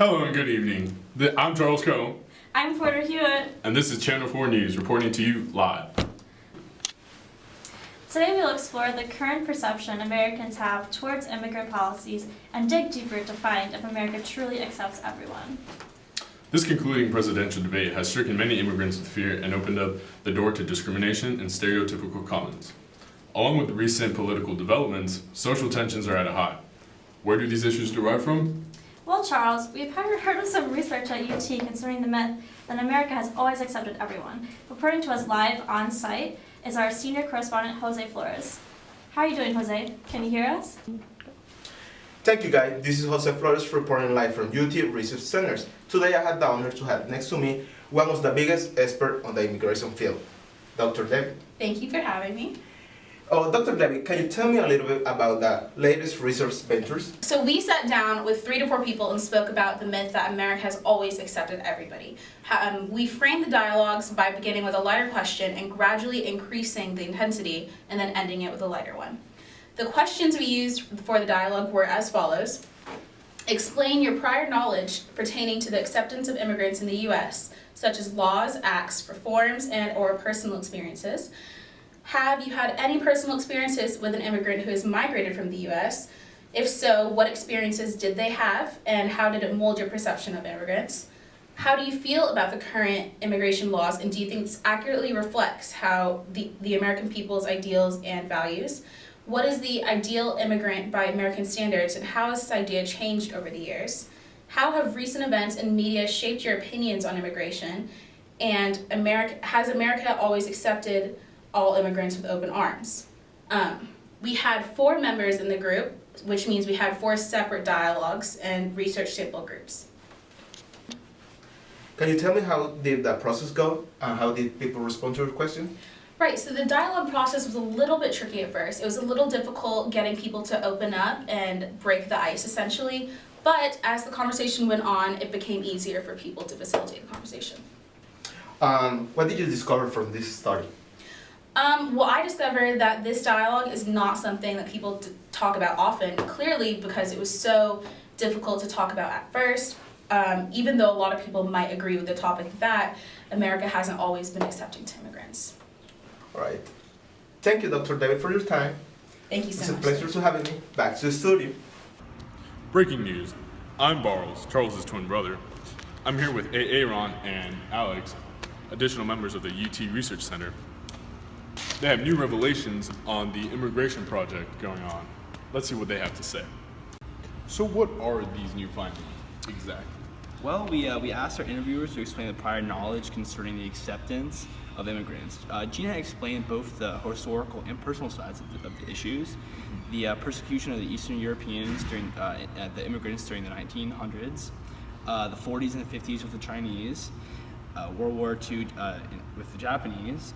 Hello and good evening. I'm Charles Coe. I'm Porter Hewitt. And this is Channel 4 News reporting to you live. Today we'll explore the current perception Americans have towards immigrant policies and dig deeper to find if America truly accepts everyone. This concluding presidential debate has stricken many immigrants with fear and opened up the door to discrimination and stereotypical comments. Along with the recent political developments, social tensions are at a high. Where do these issues derive from? Well, Charles, we've heard of some research at UT concerning the myth that America has always accepted everyone. Reporting to us live on site is our senior correspondent, Jose Flores. How are you doing, Jose? Can you hear us? Thank you, guys. This is Jose Flores reporting live from UT Research Centers. Today I had the honor to have next to me one of the biggest experts on the immigration field, Dr. Debbie. Thank you for having me. Oh, Dr. Debbie, can you tell me a little bit about the latest research ventures? So we sat down with 3 to 4 people and spoke about the myth that America has always accepted everybody. We framed the dialogues by beginning with a lighter question and gradually increasing the intensity and then ending it with a lighter one. The questions we used for the dialogue were as follows. Explain your prior knowledge pertaining to the acceptance of immigrants in the U.S., such as laws, acts, reforms, and/or personal experiences. Have you had any personal experiences with an immigrant who has migrated from the U.S.? If so, what experiences did they have, and how did it mold your perception of immigrants? How do you feel about the current immigration laws, and do you think this accurately reflects how the American people's ideals and values? What is the ideal immigrant by American standards, and how has this idea changed over the years? How have recent events and media shaped your opinions on immigration? And has America always accepted all immigrants with open arms? We had 4 members in the group, which means we had 4 separate dialogues and research sample groups. Can you tell me how did that process go? How did people respond to your question? Right, so the dialogue process was a little bit tricky at first. It was a little difficult getting people to open up and break the ice, essentially. But as the conversation went on, it became easier for people to facilitate the conversation. What did you discover from this study? Well, I discovered that this dialogue is not something that people talk about often, clearly because it was so difficult to talk about at first, even though a lot of people might agree with the topic that America hasn't always been accepting to immigrants. All right. Thank you, Dr. David, for your time. Thank you so much. It's a pleasure to have me back to the studio. Breaking news. I'm Barles, Charles's twin brother. I'm here with Aaron and Alex, additional members of the UT Research Center. They have new revelations on the immigration project going on. Let's see what they have to say. So what are these new findings exactly? Well, we asked our interviewers to explain the prior knowledge concerning the acceptance of immigrants. Gina explained both the historical and personal sides of the issues, the persecution of the Eastern Europeans during the immigrants during the 1900s, the 40s and the 50s with the Chinese, World War II with the Japanese,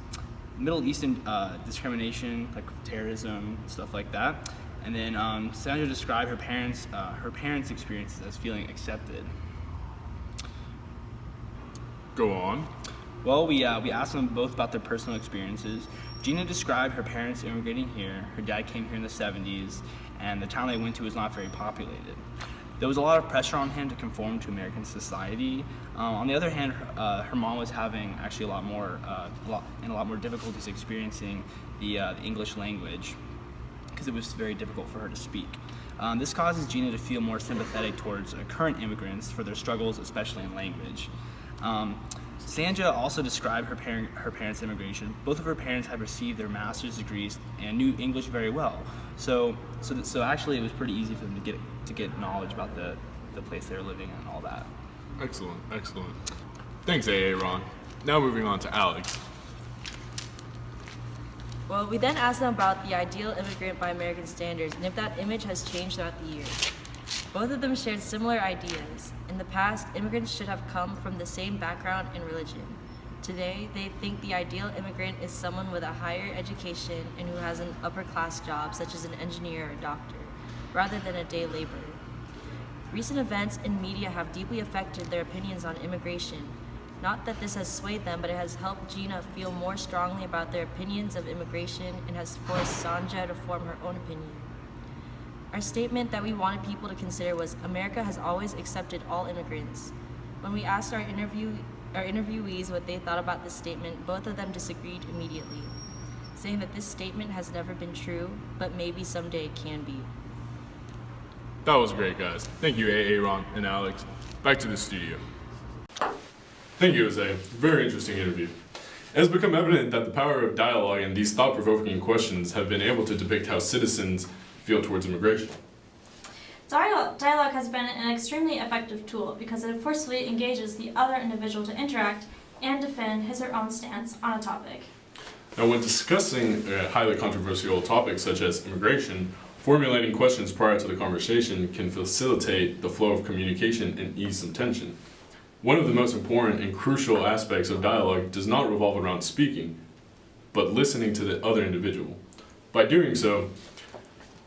Middle Eastern discrimination, like terrorism, stuff like that. And then Sandra described her parents' experiences as feeling accepted. Go on. Well, we asked them both about their personal experiences. Gina described her parents immigrating here. Her dad came here in the 70s, and the town they went to was not very populated. There was a lot of pressure on him to conform to American society. On the other hand, her mom was having actually a lot more difficulties experiencing the English language because it was very difficult for her to speak. This causes Gina to feel more sympathetic towards current immigrants for their struggles, especially in language. Sandra also described her parents' immigration. Both of her parents had received their master's degrees and knew English very well. So actually, it was pretty easy for them to get knowledge about the place they were living in and all that. Excellent. Thanks, Aaron. Now moving on to Alex. Well, we then asked them about the ideal immigrant by American standards and if that image has changed throughout the years. Both of them shared similar ideas. In the past, immigrants should have come from the same background and religion. Today, they think the ideal immigrant is someone with a higher education and who has an upper-class job, such as an engineer or a doctor, rather than a day laborer. Recent events and media have deeply affected their opinions on immigration. Not that this has swayed them, but it has helped Gina feel more strongly about their opinions of immigration and has forced Sandra to form her own opinion. Our statement that we wanted people to consider was America has always accepted all immigrants. When we asked our interviewees what they thought about this statement, both of them disagreed immediately, saying that this statement has never been true, but maybe someday it can be. That was great, guys. Thank you, Aaron and Alex. Back to the studio. Thank you, Jose. Very interesting interview. It has become evident that the power of dialogue and these thought-provoking questions have been able to depict how citizens feel towards immigration. Dialogue has been an extremely effective tool because it forcefully engages the other individual to interact and defend his or her own stance on a topic. Now, when discussing highly controversial topics such as immigration, formulating questions prior to the conversation can facilitate the flow of communication and ease some tension. One of the most important and crucial aspects of dialogue does not revolve around speaking, but listening to the other individual. By doing so,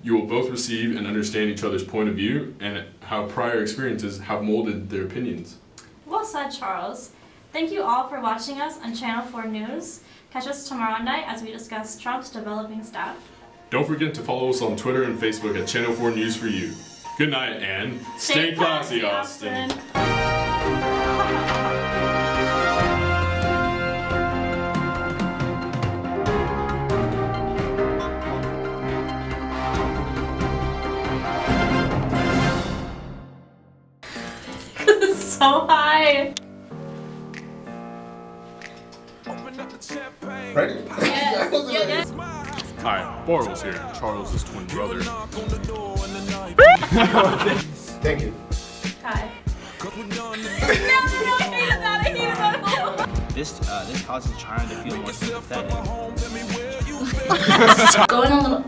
you will both receive and understand each other's point of view and how prior experiences have molded their opinions. Well said, Charles. Thank you all for watching us on Channel 4 News. Catch us tomorrow night as we discuss Trump's developing staff. Don't forget to follow us on Twitter and Facebook at Channel 4 News for You. Good night and stay classy, Austin. So high. Ready? Yes. Hi, Borals here, Charles' twin brother. Thank you. Hi. I hated that. This causes China to feel more sympathetic. Going a little